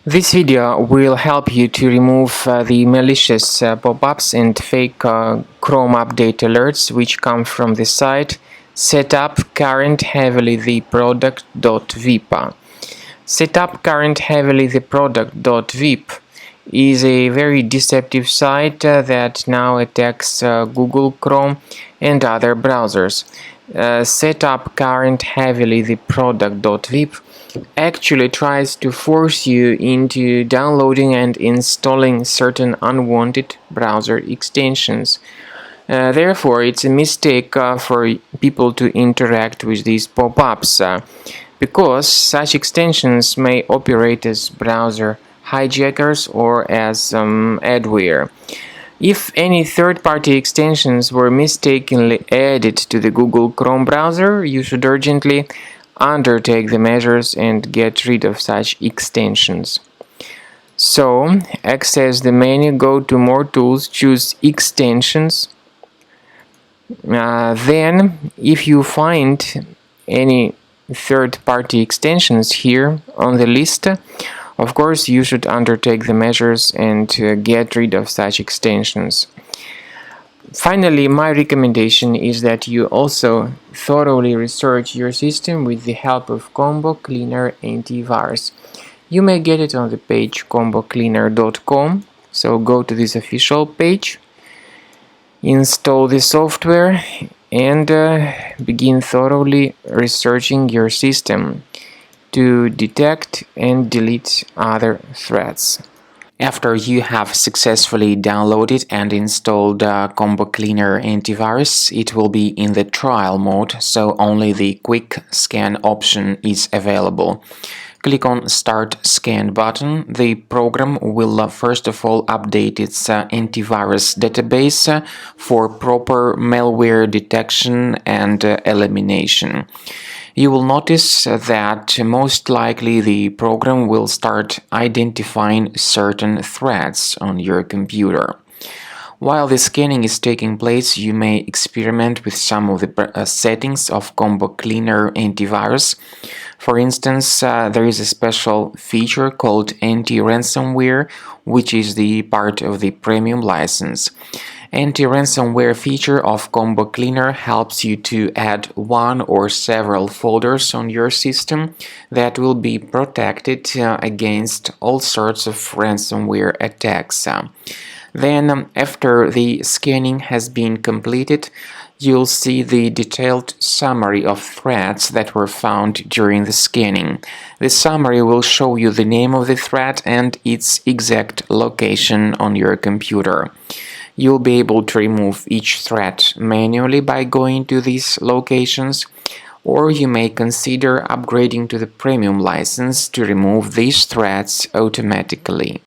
This video will help you to remove the malicious pop-ups and fake Chrome update alerts which come from the site Setupcurrentheavilytheproduct.vip. Setupcurrentheavilytheproduct.vip is a very deceptive site that now attacks Google Chrome and other browsers. Setupcurrentheavilytheproduct.vip actually tries to force you into downloading and installing certain unwanted browser extensions. Therefore, it's a mistake for people to interact with these pop-ups because such extensions may operate as browser hijackers or as adware. If any third-party extensions were mistakenly added to the Google Chrome browser, you should urgently undertake the measures and get rid of such extensions. So, access the menu, go to More Tools, choose Extensions. Then, if you find any third-party extensions here on the list, of course you should undertake the measures and get rid of such extensions. Finally, my recommendation is that you also thoroughly research your system with the help of Combo Cleaner Antivirus. You may get it on the page combocleaner.com, so go to this official page, install the software and begin thoroughly researching your system to detect and delete other threats. After you have successfully downloaded and installed Combo Cleaner Antivirus, it will be in the trial mode, so only the quick scan option is available. Click on Start Scan button. The program will first of all update its antivirus database for proper malware detection and elimination. You will notice that most likely the program will start identifying certain threats on your computer. While the scanning is taking place, you may experiment with some of the settings of Combo Cleaner Antivirus. For instance, there is a special feature called anti-ransomware, which is the part of the premium license. Anti-ransomware feature of Combo Cleaner helps you to add one or several folders on your system that will be protected against all sorts of ransomware attacks. Then, after the scanning has been completed, you'll see the detailed summary of threats that were found during the scanning. The summary will show you the name of the threat and its exact location on your computer. You'll be able to remove each threat manually by going to these locations, or you may consider upgrading to the premium license to remove these threats automatically.